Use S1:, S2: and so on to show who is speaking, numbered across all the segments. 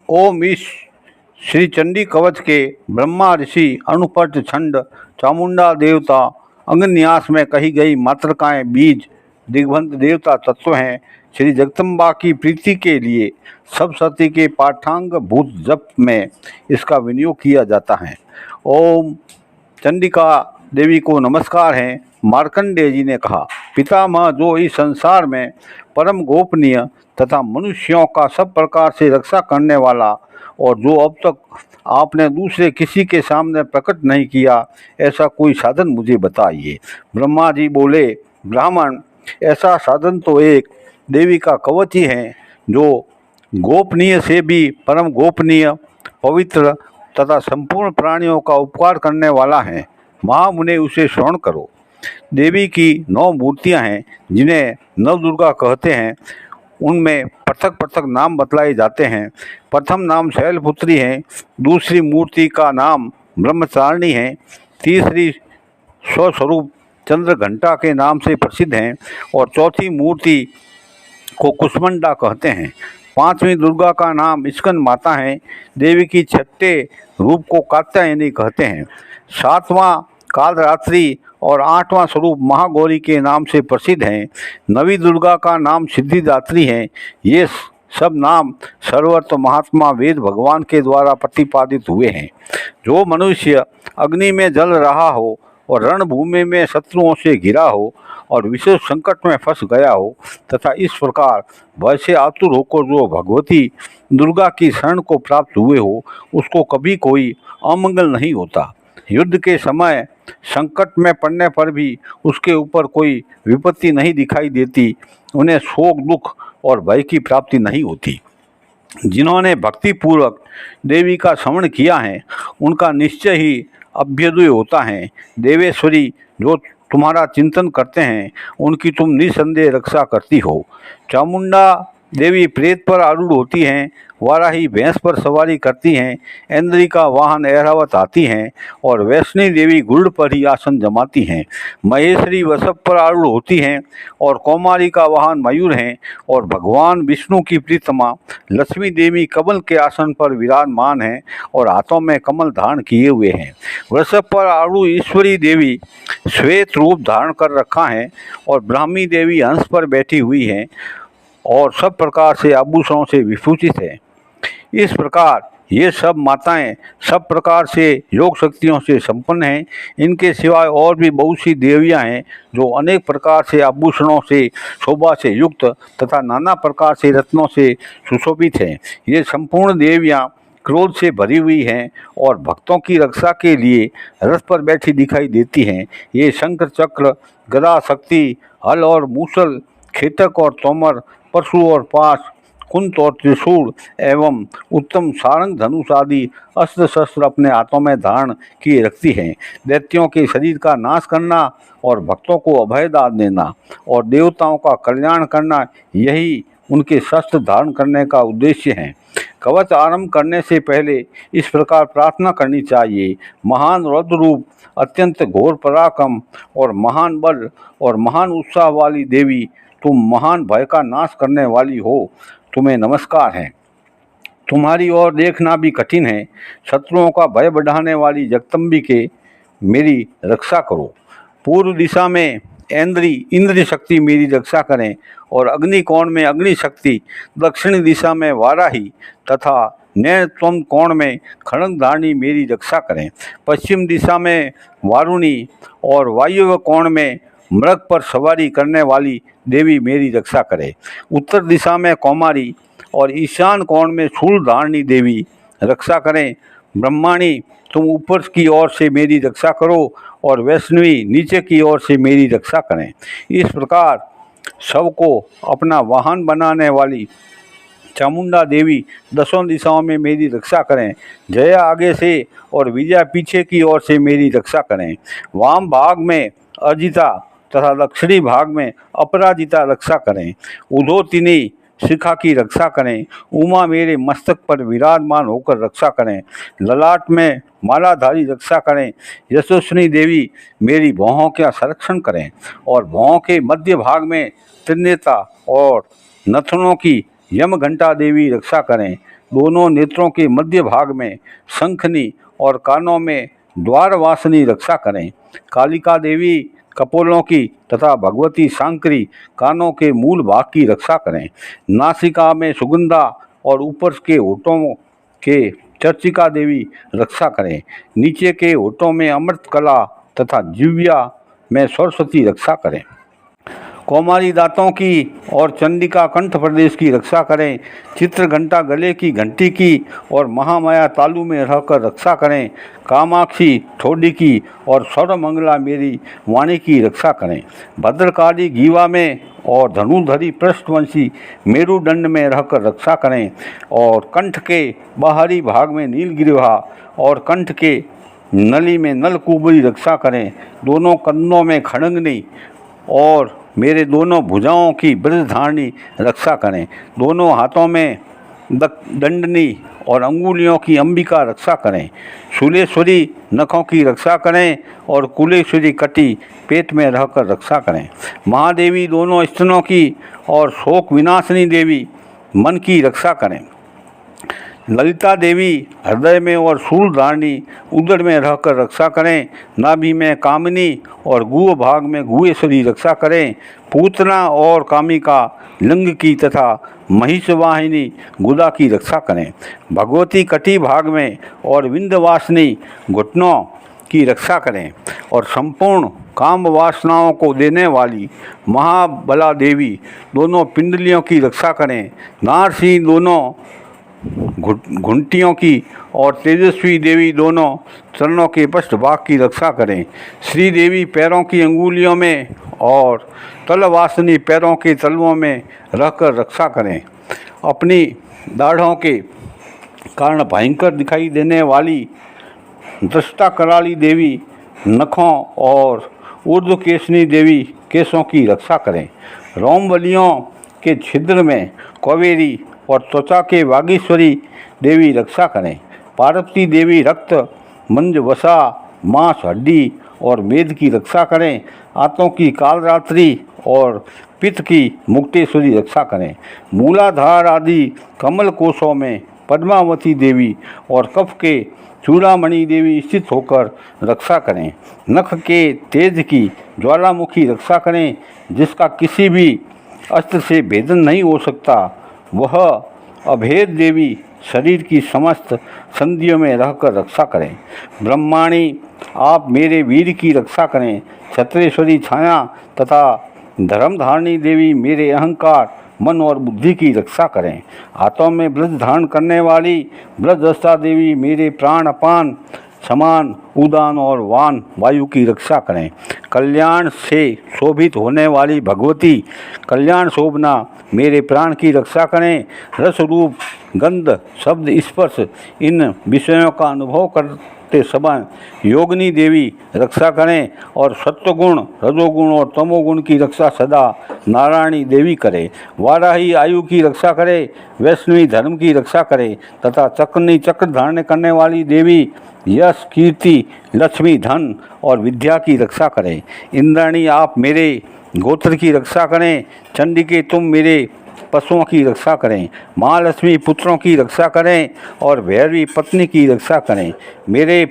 S1: ओम इस श्री चंडी कवच के ब्रह्मा ऋषि अनुपर्त छंद चामुंडा देवता अंगन्यास में कही गई मातृकाएं बीज दिग्बंध देवता तत्व हैं। श्री जगदम्बा की प्रीति के लिए सब सती के पाठांग भूत जप में इसका विनियोग किया जाता है। ओम चंडिका देवी को नमस्कार है। मार्कंडेय जी ने कहा, पितामह जो इस संसार में परम गोपनीय तथा मनुष्यों का सब प्रकार से रक्षा करने वाला और जो अब तक आपने दूसरे किसी के सामने प्रकट नहीं किया, ऐसा कोई साधन मुझे बताइए। ब्रह्मा जी बोले, ब्राह्मण, ऐसा साधन तो एक देवी का कवच ही है जो गोपनीय से भी परम गोपनीय, पवित्र तथा संपूर्ण प्राणियों का उपकार करने वाला है। महामुने उसे श्रवण करो। देवी की 9 मूर्तियां हैं जिन्हें नवदुर्गा कहते हैं। उनमें पृथक पृथक नाम बतलाए जाते हैं। प्रथम नाम शैलपुत्री है, दूसरी मूर्ति का नाम ब्रह्मचारिणी है, तीसरी स्वस्वरूप चंद्र घंटा के नाम से प्रसिद्ध हैं और चौथी मूर्ति को कुष्मंडा कहते हैं। पांचवी दुर्गा का नाम स्कंद माता है। देवी की छठे रूप को कात्यायनी कहते हैं। सातवां कालरात्रि और आठवां स्वरूप महागौरी के नाम से प्रसिद्ध हैं। नवी दुर्गा का नाम सिद्धिदात्री है। ये सब नाम सर्वत्र महात्मा वेद भगवान के द्वारा प्रतिपादित हुए हैं। जो मनुष्य अग्नि में जल रहा हो और रणभूमि में शत्रुओं से घिरा हो और विशेष संकट में फंस गया हो तथा इस प्रकार भय से आतुर होकर जो भगवती दुर्गा की शरण को प्राप्त हुए हो, उसको कभी कोई अमंगल नहीं होता। युद्ध के समय संकट में पड़ने पर भी उसके ऊपर कोई विपत्ति नहीं दिखाई देती। उन्हें शोक, दुख और भय की प्राप्ति नहीं होती। जिन्होंने भक्तिपूर्वक देवी का श्रवण किया है, उनका निश्चय ही अभ्युदय होता है। देवेश्वरी, जो तुम्हारा चिंतन करते हैं, उनकी तुम निसंदेह रक्षा करती हो। चामुंडा देवी प्रेत पर आरूढ़ होती हैं, वाराही भैंस पर सवारी करती हैं, ऐन्द्री का वाहन ऐरावत आती हैं और वैष्णवी देवी गुरुड़ पर ही आसन जमाती हैं। महेश्वरी वृषभ पर आरूढ़ होती हैं और कौमारी का वाहन मयूर हैं और भगवान विष्णु की प्रीतमा लक्ष्मी देवी कमल के आसन पर विराजमान हैं और हाथों में कमल धारण किए हुए हैं। वृषभ पर आरूढ़ ईश्वरी देवी श्वेत रूप धारण कर रखा है और ब्राह्मी देवी हंस पर बैठी हुई हैं और सब प्रकार से आभूषणों से विभूषित है। इस प्रकार ये सब माताएं सब प्रकार से योग शक्तियों से संपन्न हैं। इनके सिवाय और भी बहुत सी देवियां हैं जो अनेक प्रकार से आभूषणों से शोभा से युक्त तथा नाना प्रकार से रत्नों से सुशोभित हैं। ये संपूर्ण देवियां क्रोध से भरी हुई हैं और भक्तों की रक्षा के लिए रथ पर बैठी दिखाई देती हैं। ये शंकर, चक्र, गदा, शक्ति, हल और मूसल, खेतक और तोमर, परशु और पाश, कुंत और त्रिशूल एवं उत्तम सारंग, धनुष आदि अस्त्र शस्त्र अपने हाथों में धारण किए रखती हैं। दैत्यों के शरीर का नाश करना और भक्तों को अभय दान देना और देवताओं का कल्याण करना, यही उनके शस्त्र धारण करने का उद्देश्य है। कवच आरंभ करने से पहले इस प्रकार प्रार्थना करनी चाहिए। महान रौद्र रूप, अत्यंत घोर पराक्रम और महान बल और महान उत्साह वाली देवी, तुम महान भय का नाश करने वाली हो, तुम्हें नमस्कार है। तुम्हारी ओर देखना भी कठिन है। शत्रुओं का भय बढ़ाने वाली जगदम्बिके, मेरी रक्षा करो। पूर्व दिशा में ऐन्द्री इंद्र शक्ति मेरी रक्षा करें और अग्निकोण में अग्नि शक्ति, दक्षिणी दिशा में वाराही तथा नैऋत्य कोण में खड्गधारिणी मेरी रक्षा करें। पश्चिम दिशा में वारुणी और वायव्य कोण में मृग पर सवारी करने वाली देवी मेरी रक्षा करे। उत्तर दिशा में कौमारी और ईशान कोण में शूलधारिणी देवी रक्षा करें। ब्रह्माणी, तुम ऊपर की ओर से मेरी रक्षा करो और वैष्णवी नीचे की ओर से मेरी रक्षा करें। इस प्रकार सबको अपना वाहन बनाने वाली चामुंडा देवी दसों दिशाओं में मेरी रक्षा करें। जया आगे से और विजया पीछे की ओर से मेरी रक्षा करें। वाम भाग में अजिता तथा दक्षिणी भाग में अपराजिता रक्षा करें। उदोतिनी शिखा की रक्षा करें। उमा मेरे मस्तक पर विराजमान होकर रक्षा करें। ललाट में मालाधारी रक्षा करें। यशस्विनी देवी मेरी भौहों का संरक्षण करें और भौहों के मध्य भाग में त्रिनेता और नथनों की यम घंटा देवी रक्षा करें। दोनों नेत्रों के मध्य भाग में शंखनी और कानों में द्वारवासिनी रक्षा करें। कालिका देवी कपोलों की तथा भगवती शांकरी कानों के मूल भाग की रक्षा करें। नासिका में सुगंधा और ऊपर के होठों के चर्चिका देवी रक्षा करें। नीचे के होठों में अमृत कला तथा जिह्वा में सरस्वती रक्षा करें। कौमारी दांतों की और चंडिका कंठ प्रदेश की रक्षा करें। चित्र घंटा गले की घंटी की और महामाया तालु में रहकर रक्षा करें। कामाक्षी ठोडी की और सर्वमंगला मेरी वाणी की रक्षा करें। भद्रकाली गीवा में और धनुधरी पृष्ठवंशी मेरुदंड में रहकर रक्षा करें। और कंठ के बाहरी भाग में नीलगिरिवा और कंठ के नली में नलकुबरी रक्षा करें। दोनों कंधों में खड़ंगनी और मेरे दोनों भुजाओं की ब्रजधारणी रक्षा करें। दोनों हाथों में दंडनी और अंगुलियों की अंबिका रक्षा करें। शूलेश्वरी नखों की रक्षा करें और कुलेश्वरी कटी पेट में रहकर रक्षा करें। महादेवी दोनों स्तनों की और शोक विनाशिनी देवी मन की रक्षा करें। ललिता देवी हृदय में और शूलधारणी उदर में रहकर रक्षा करें। नाभि में कामिनी और गुह भाग में गुहेश्वरी रक्षा करें। पूतना और कामिका लिंग की तथा महिषवाहिनी गुदा की रक्षा करें। भगवती कटी भाग में और विंध्यवासिनी घुटनों की रक्षा करें। और संपूर्ण काम वासनाओं को देने वाली महाबला देवी दोनों पिंडलियों की रक्षा करें। नारसिंह दोनों घुंटियों की और तेजस्वी देवी दोनों चरणों के पृष्ठभाग की रक्षा करें। श्री देवी पैरों की अंगुलियों में और तलवासिनी पैरों के तलवों में रहकर रक्षा करें। अपनी दाढ़ों के कारण भयंकर दिखाई देने वाली दृष्टा कराली देवी नखों और ऊर्ध्वकेशनी देवी केशों की रक्षा करें। रोमवलियों के छिद्र में कौवेरी और त्वचा के वागीश्वरी देवी रक्षा करें। पार्वती देवी रक्त मंज वसा मांस हड्डी और मेद की रक्षा करें। आंतों की कालरात्रि और पित्त की मुक्तेश्वरी रक्षा करें। मूलाधार आदि कमल कोशों में पद्मावती देवी और कफ के चूड़ामणि देवी स्थित होकर रक्षा करें। नख के तेज की ज्वालामुखी रक्षा करें, जिसका किसी भी अस्त्र से भेदन नहीं हो सकता। वह अभेद देवी शरीर की समस्त संधियों में रहकर रक्षा करें। ब्रह्माणी आप मेरे वीर की रक्षा करें। छत्रेश्वरी छाया तथा धर्मधारिणी देवी मेरे अहंकार मन और बुद्धि की रक्षा करें। हाथों में ब्रज धारण करने वाली ब्रजहस्ता देवी मेरे प्राण अपान समान उदान और वान वायु की रक्षा करें। कल्याण से शोभित होने वाली भगवती कल्याण शोभना मेरे प्राण की रक्षा करें। रस रूप गंध शब्द स्पर्श इन विषयों का अनुभव करते समय योगिनी देवी रक्षा करें। और सत्वगुण रजोगुण और तमोगुण की रक्षा सदा नारायणी देवी करे। वाराही आयु की रक्षा करे, वैष्णवी धर्म की रक्षा करे तथा चक्रनी चक्र धारण करने वाली देवी यश कीर्ति लक्ष्मी धन और विद्या की रक्षा करें। इंद्राणी आप मेरे गोत्र की रक्षा करें। चंडिके तुम मेरे पशुओं की रक्षा करें। महालक्ष्मी पुत्रों की रक्षा करें और भैरवी पत्नी की रक्षा करें। मेरे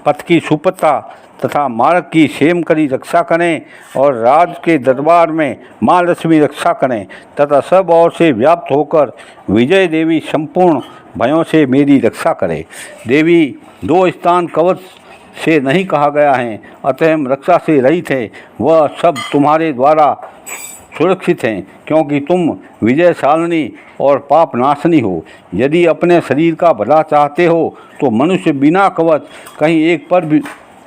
S1: पथ की सुपता तथा मार्ग की सेम करी रक्षा करें और राज के दरबार में माँ लक्ष्मी रक्षा करें तथा सब ओर से व्याप्त होकर विजय देवी संपूर्ण भयों से मेरी रक्षा करे। देवी दो स्थान कवच से नहीं कहा गया है, अतः हम रक्षा से रहित है। वह सब तुम्हारे द्वारा सुरक्षित हैं, क्योंकि तुम विजयशालिनी और पाप नाशनी हो। यदि अपने शरीर का भला चाहते हो तो मनुष्य बिना कवच कहीं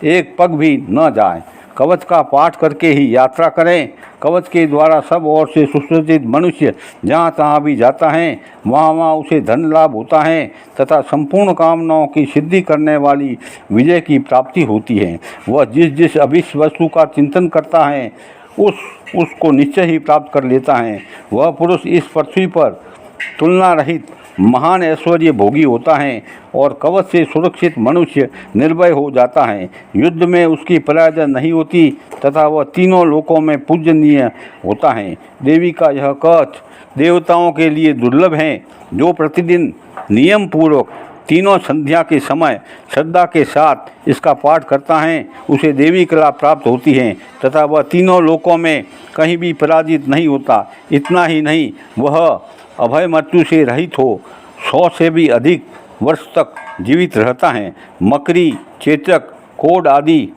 S1: एक पग भी न जाए। कवच का पाठ करके ही यात्रा करें। कवच के द्वारा सब ओर से सुसज्जित मनुष्य जहाँ तहाँ भी जाता है, वहाँ वहाँ उसे धन लाभ होता है तथा संपूर्ण कामनाओं की सिद्धि करने वाली विजय की प्राप्ति होती है। वह जिस जिस अभिष्ट वस्तु का चिंतन करता है उसको निश्चय ही प्राप्त कर लेता है। वह पुरुष इस पृथ्वी पर तुलना रहित महान ऐश्वर्य भोगी होता है और कवच से सुरक्षित मनुष्य निर्भय हो जाता है। युद्ध में उसकी पराजय नहीं होती तथा वह तीनों लोकों में पूजनीय होता है। देवी का यह कवच देवताओं के लिए दुर्लभ है। जो प्रतिदिन नियम पूर्वक तीनों संध्या के समय श्रद्धा के साथ इसका पाठ करता है उसे देवी कला प्राप्त होती है तथा वह तीनों लोकों में कहीं भी पराजित नहीं होता। इतना ही नहीं, वह अभय मृत्यु से रहित हो 100 से भी अधिक वर्ष तक जीवित रहता है। मकरी, चेचक, कोढ़ आदि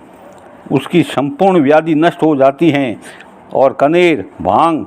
S1: उसकी संपूर्ण व्याधि नष्ट हो जाती हैं और कनेर, भांग,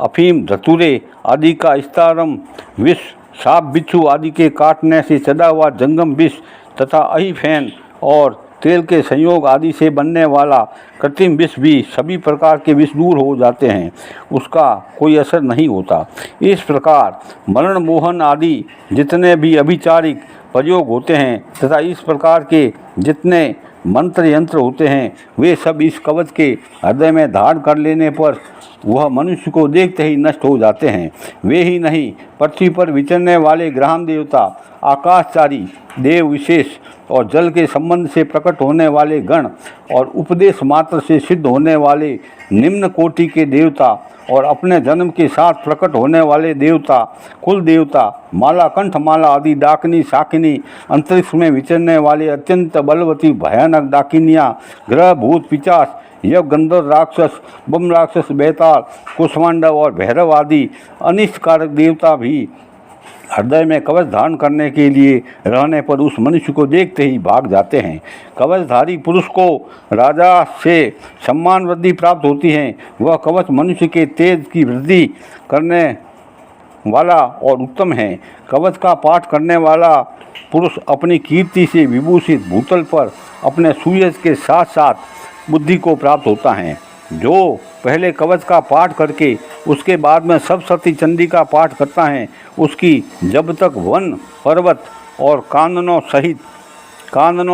S1: अफीम, धतूरे आदि का स्तारम विष, सांप बिच्छू आदि के काटने से चढ़ा हुआ जंगम विष तथा अहिफेन और तेल के संयोग आदि से बनने वाला कृत्रिम विष भी सभी प्रकार के विष दूर हो जाते हैं, उसका कोई असर नहीं होता। इस प्रकार मरण मोहन आदि जितने भी अभिचारिक प्रयोग होते हैं तथा इस प्रकार के जितने मंत्र यंत्र होते हैं वे सब इस कवच के हृदय में धारण कर लेने पर वह मनुष्य को देखते ही नष्ट हो जाते हैं। वे ही नहीं, पृथ्वी पर विचरने वाले ग्रह देवता, आकाशचारी देव विशेष और जल के संबंध से प्रकट होने वाले गण और उपदेश मात्र से सिद्ध होने वाले निम्न कोटि के देवता और अपने जन्म के साथ प्रकट होने वाले देवता, कुल देवता, माला कंठ माला आदि डाकिनी शाकिनी, अंतरिक्ष में विचरने वाले अत्यंत बलवती भयानक डाकिनियाँ, ग्रह भूत पिचास, यव गंधर्व राक्षस, बम राक्षस, बेताल, कुष्मांडव और भैरव आदि अनिष्टकारक देवता भी हृदय में कवच धारण करने के लिए रहने पर उस मनुष्य को देखते ही भाग जाते हैं। कवचधारी पुरुष को राजा से सम्मान वृद्धि प्राप्त होती है। वह कवच मनुष्य के तेज की वृद्धि करने वाला और उत्तम है। कवच का पाठ करने वाला पुरुष अपनी कीर्ति से विभूषित भूतल पर अपने सूर्य के साथ साथ बुद्धि को प्राप्त होता है। जो पहले कवच का पाठ करके उसके बाद में सप्तशती चंडी का पाठ करता है उसकी जब तक वन पर्वत और काननों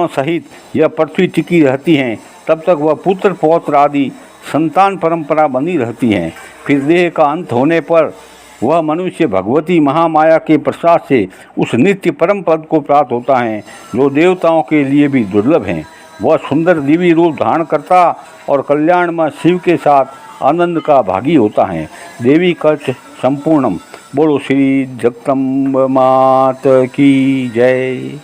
S1: सहित यह पृथ्वी टिकी रहती है तब तक वह पुत्र पौत्र आदि संतान परंपरा बनी रहती है। फिर देह का अंत होने पर वह मनुष्य भगवती महामाया के प्रसाद से उस नित्य परम पद को प्राप्त होता है जो देवताओं के लिए भी दुर्लभ है। वह सुंदर दिव्य रूप धारण करता और कल्याणमय शिव के साथ आनंद का भागी होता है। देवी कवच संपूर्णम। बोलो श्री जगदम्ब मात की जय।